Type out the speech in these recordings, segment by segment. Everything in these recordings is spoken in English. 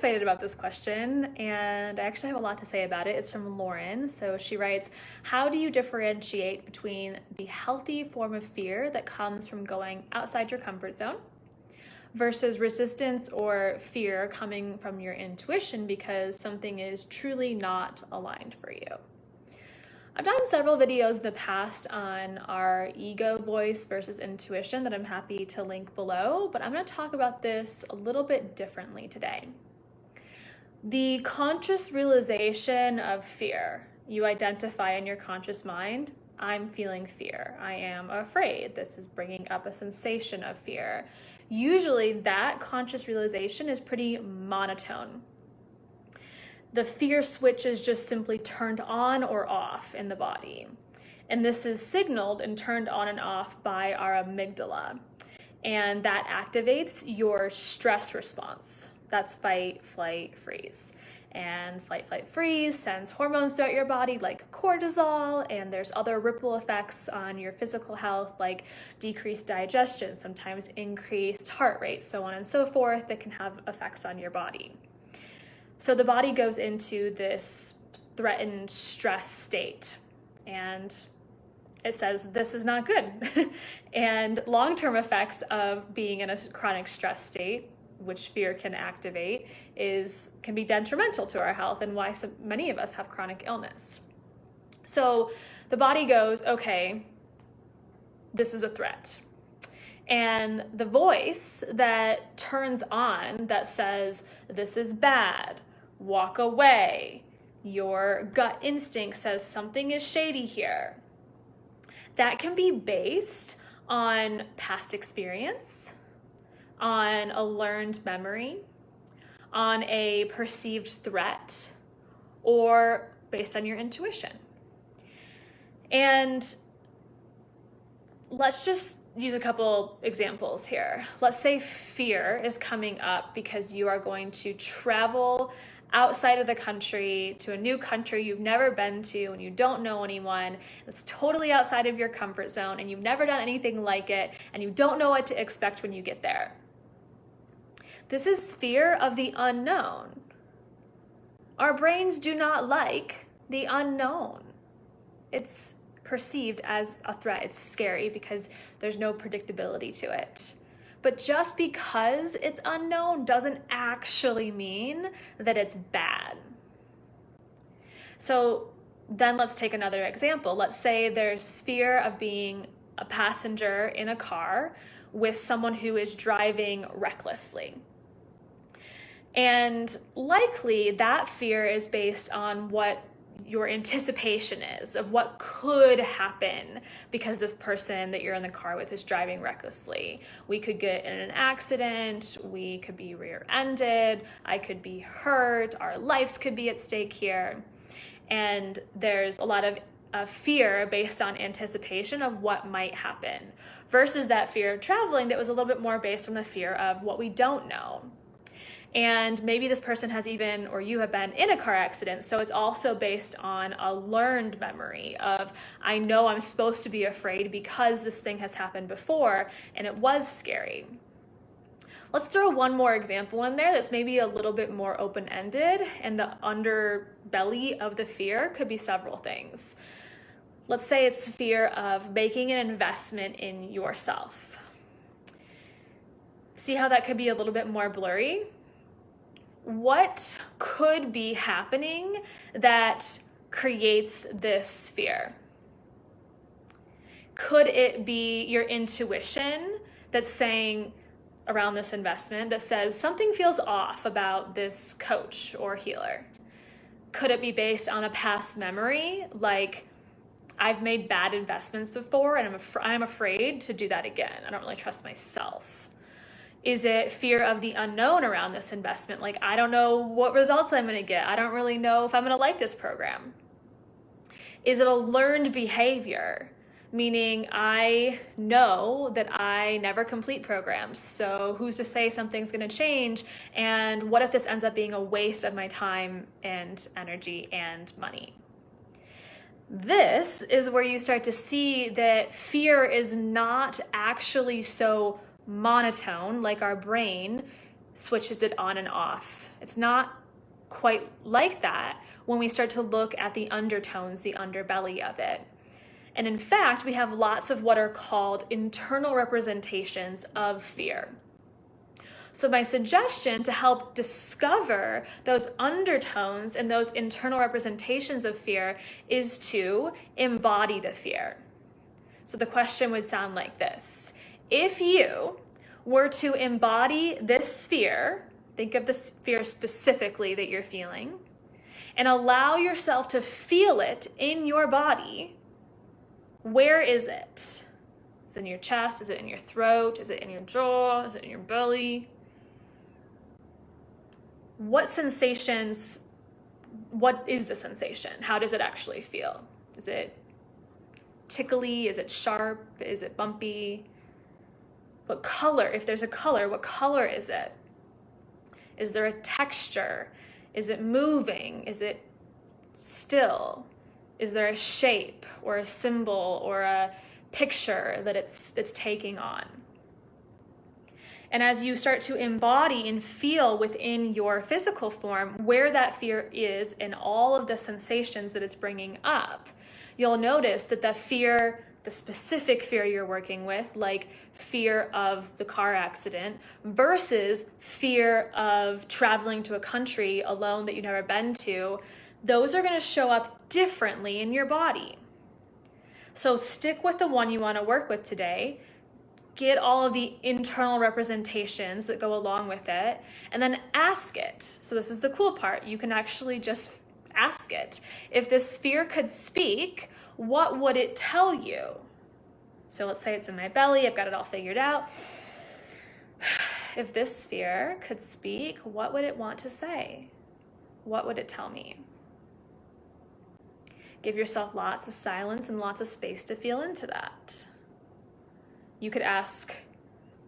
excited about this question, and I actually have a lot to say about it. It's from Lauren. So she writes, how do you differentiate between the healthy form of fear that comes from going outside your comfort zone versus resistance or fear coming from your intuition because something is truly not aligned for you? I've done several videos in the past on our ego voice versus intuition that I'm happy to link below, but I'm going to talk about this a little bit differently today. The conscious realization of fear. You identify in your conscious mind, I'm feeling fear. I am afraid. This is bringing up a sensation of fear. Usually that conscious realization is pretty monotone. The fear switch is just simply turned on or off in the body. And this is signaled and turned on and off by our amygdala. And that activates your stress response. That's fight, flight, freeze. And fight, flight, freeze sends hormones throughout your body like cortisol, and there's other ripple effects on your physical health like decreased digestion, sometimes increased heart rate, so on and so forth, that can have effects on your body. So the body goes into this threatened stress state, and it says this is not good. And long-term effects of being in a chronic stress state, which fear can activate, can be detrimental to our health and why so many of us have chronic illness. So the body goes, okay, this is a threat. And the voice that turns on that says, this is bad, walk away, your gut instinct says something is shady here. That can be based on past experience, on a learned memory, on a perceived threat, or based on your intuition. And let's just use a couple examples here. Let's say fear is coming up because you are going to travel outside of the country to a new country you've never been to and you don't know anyone. It's totally outside of your comfort zone and you've never done anything like it and you don't know what to expect when you get there. This is fear of the unknown. Our brains do not like the unknown. It's perceived as a threat. It's scary because there's no predictability to it. But just because it's unknown doesn't actually mean that it's bad. So then let's take another example. Let's say there's fear of being a passenger in a car with someone who is driving recklessly. And likely that fear is based on what your anticipation is of what could happen because this person that you're in the car with is driving recklessly. We could get in an accident, we could be rear-ended, I could be hurt, our lives could be at stake here. And there's a lot of fear based on anticipation of what might happen versus that fear of traveling that was a little bit more based on the fear of what we don't know. And maybe this person has even, or you have been in a car accident. So it's also based on a learned memory of, I know I'm supposed to be afraid because this thing has happened before and it was scary. Let's throw one more example in there that's maybe a little bit more open-ended, and the underbelly of the fear could be several things. Let's say it's fear of making an investment in yourself. See how that could be a little bit more blurry? What could be happening that creates this fear? Could it be your intuition that's saying around this investment that says something feels off about this coach or healer? Could it be based on a past memory, like I've made bad investments before and I'm afraid to do that again. I don't really trust myself. Is it fear of the unknown around this investment? Like, I don't know what results I'm going to get. I don't really know if I'm going to like this program. Is it a learned behavior? Meaning I know that I never complete programs. So who's to say something's going to change? And what if this ends up being a waste of my time and energy and money? This is where you start to see that fear is not actually so monotone like our brain switches it on and off. It's not quite like that when we start to look at the undertones, the underbelly of it. And in fact, we have lots of what are called internal representations of fear. So my suggestion to help discover those undertones and those internal representations of fear is to embody the fear. So the question would sound like this. If you were to embody this fear, think of this fear specifically that you're feeling, and allow yourself to feel it in your body, where is it? Is it in your chest? Is it in your throat? Is it in your jaw? Is it in your belly? What sensations, what is the sensation? How does it actually feel? Is it tickly? Is it sharp? Is it bumpy? What color, if there's a color, what color is it? Is there a texture? Is it moving? Is it still? Is there a shape or a symbol or a picture that it's taking on? And as you start to embody and feel within your physical form where that fear is and all of the sensations that it's bringing up, you'll notice that the fear, the specific fear you're working with, like fear of the car accident versus fear of traveling to a country alone that you've never been to, those are going to show up differently in your body. So stick with the one you want to work with today. Get all of the internal representations that go along with it, and then ask it. So this is the cool part. You can actually just ask it. If this fear could speak, what would it tell you? So let's say it's in my belly. I've got it all figured out. If this fear could speak, what would it want to say? What would it tell me? Give yourself lots of silence and lots of space to feel into that. You could ask,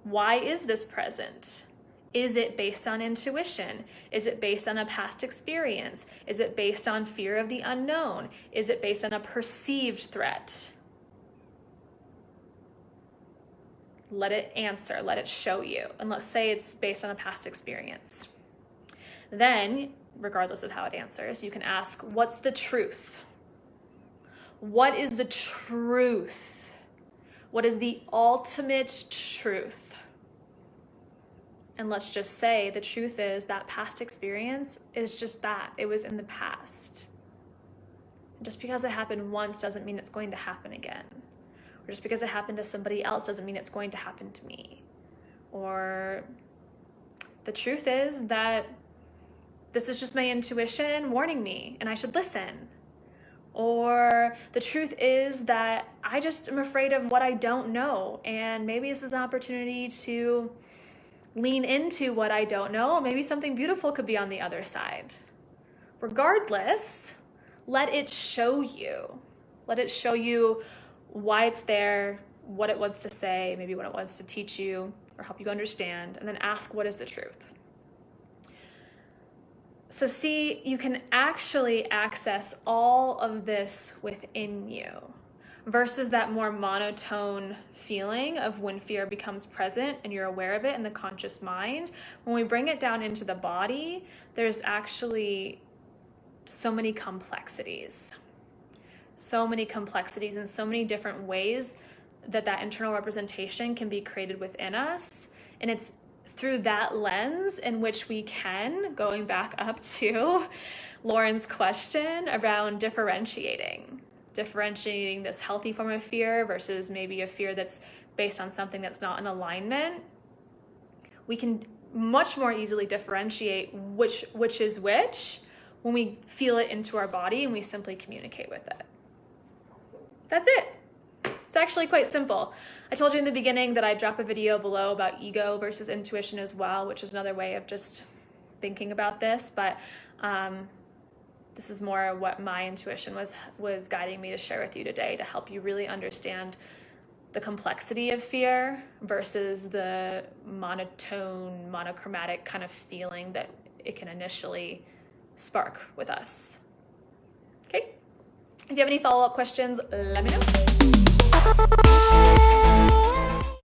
why is this present? Is it based on intuition? Is it based on a past experience? Is it based on fear of the unknown? Is it based on a perceived threat? Let it answer, let it show you. And let's say it's based on a past experience. Then, regardless of how it answers, you can ask, what's the truth? What is the truth? What is the ultimate truth? And let's just say the truth is that past experience is just that. It was in the past. Just because it happened once doesn't mean it's going to happen again. Or just because it happened to somebody else doesn't mean it's going to happen to me. Or the truth is that this is just my intuition warning me and I should listen. Or the truth is that I just am afraid of what I don't know, and maybe this is an opportunity to lean into what I don't know. Maybe something beautiful could be on the other side. Regardless, let it show you. Let it show you why it's there, what it wants to say, maybe what it wants to teach you or help you understand, and then ask, what is the truth? So see, you can actually access all of this within you versus that more monotone feeling of when fear becomes present and you're aware of it in the conscious mind. When we bring it down into the body, there's actually so many complexities. So many complexities and so many different ways that internal representation can be created within us. And it's through that lens in which we can, going back up to Lauren's question around differentiating this healthy form of fear versus maybe a fear that's based on something that's not in alignment. We can much more easily differentiate which is which when we feel it into our body and we simply communicate with it. That's it. It's actually quite simple. I told you in the beginning that I'd drop a video below about ego versus intuition as well, which is another way of just thinking about this. But this is more what my intuition was guiding me to share with you today to help you really understand the complexity of fear versus the monotone, monochromatic kind of feeling that it can initially spark with us. Okay? If you have any follow-up questions, let me know.